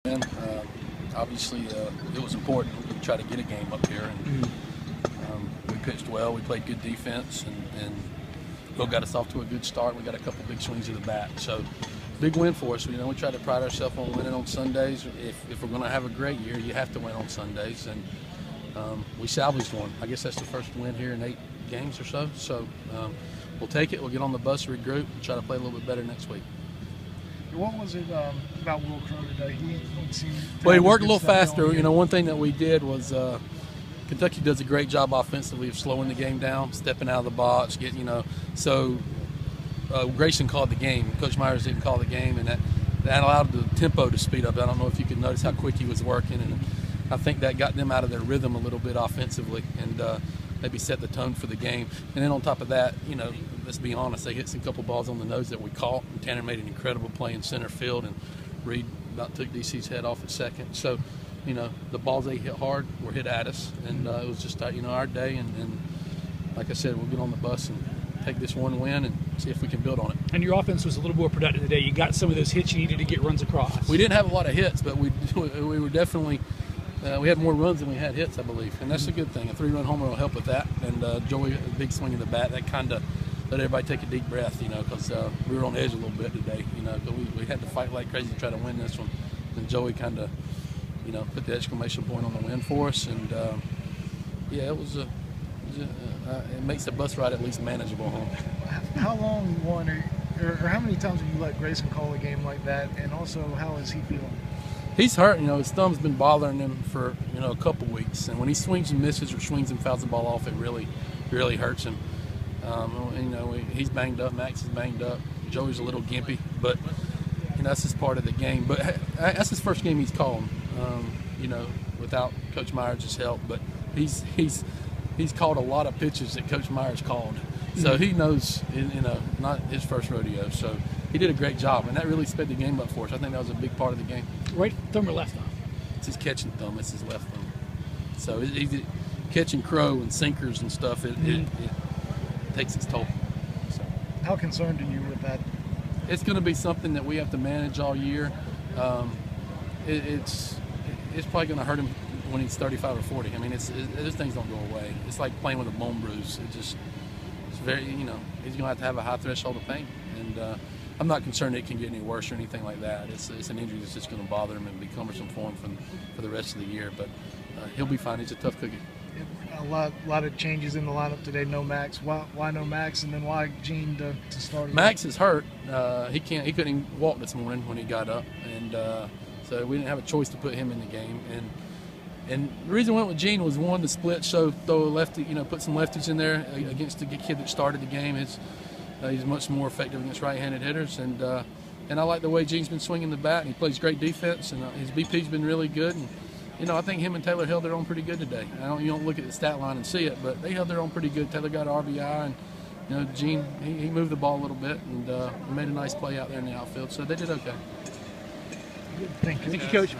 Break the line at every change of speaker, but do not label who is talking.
And obviously, it was important to try to get a game up here, and we pitched well. We played good defense, and Will got us off to a good start. We got a couple big swings of the bat, so big win for us. We try to pride ourselves on winning on Sundays. If we're going to have a great year, you have to win on Sundays, and we salvaged one. I guess that's the first win here in 8 games or so. So we'll take it. We'll get on the bus, regroup, and try to play a little bit better next week.
What was it about Will Crow today? He seemed
well, he worked a little faster. One thing that we did was Kentucky does a great job offensively of slowing the game down, stepping out of the box, So Grayson called the game. Coach Myers didn't call the game, and that allowed the tempo to speed up. I don't know if you could notice how quick he was working, and I think that got them out of their rhythm a little bit offensively, and maybe set the tone for the game. And then on top of that, let's be honest, they hit some couple balls on the nose that we caught, and Tanner made an incredible play in center field, and Reed about took DC's head off at second. So, the balls they hit hard were hit at us, and it was just our day. And like I said, we'll get on the bus and take this one win and see if we can build on it.
And your offense was a little more productive today. You got some of those hits you needed to get runs across.
We didn't have a lot of hits, but we were definitely we had more runs than we had hits, I believe, and that's a good thing. A 3-run homer will help with that, and Joey, a big swing in the bat, that kind of let everybody take a deep breath, because we were on edge a little bit today, but we had to fight like crazy to try to win this one, and Joey kind of, put the exclamation point on the win for us, and it was it makes the bus ride at least manageable home.
How long or how many times have you let Grayson call a game like that, and also how is he feeling?
He's hurt. His thumb's been bothering him for a couple weeks, and when he swings and misses or swings and fouls the ball off, it really, really hurts him. He's banged up. Max is banged up. Joey's a little gimpy, but that's just part of the game. But that's his first game he's called. Without Coach Myers' help, but he's called a lot of pitches that Coach Myers called, so he knows. Not his first rodeo, so he did a great job, and that really sped the game up for us. I think that was a big part of the game.
Right thumb or left thumb?
It's his catching thumb. It's his left thumb. So he's catching crow and sinkers and stuff. It takes its toll. So.
How concerned are you with that?
It's going to be something that we have to manage all year. It's probably going to hurt him when he's 35 or 40. I mean, those things don't go away. It's like playing with a bone bruise. It's very, he's going to have a high threshold of pain. And I'm not concerned it can get any worse or anything like that. It's an injury that's just going to bother him and be cumbersome for him for the rest of the year. But he'll be fine. He's a tough cookie.
A lot of changes in the lineup today. No Max. Why no Max? And then why Gene to start?
Max is hurt. He couldn't even walk this morning when he got up, and so we didn't have a choice to put him in the game. And the reason we went with Gene was, one, the split, so throw a lefty, put some lefties in there against the kid that started the game. He's much more effective against right-handed hitters, and I like the way Gene's been swinging the bat, and he plays great defense, and his BP's been really good. And I think him and Taylor held their own pretty good today. You don't look at the stat line and see it, but they held their own pretty good. Taylor got an RBI, and Gene he moved the ball a little bit and made a nice play out there in the outfield. So they did okay.
Thank you,
Coach.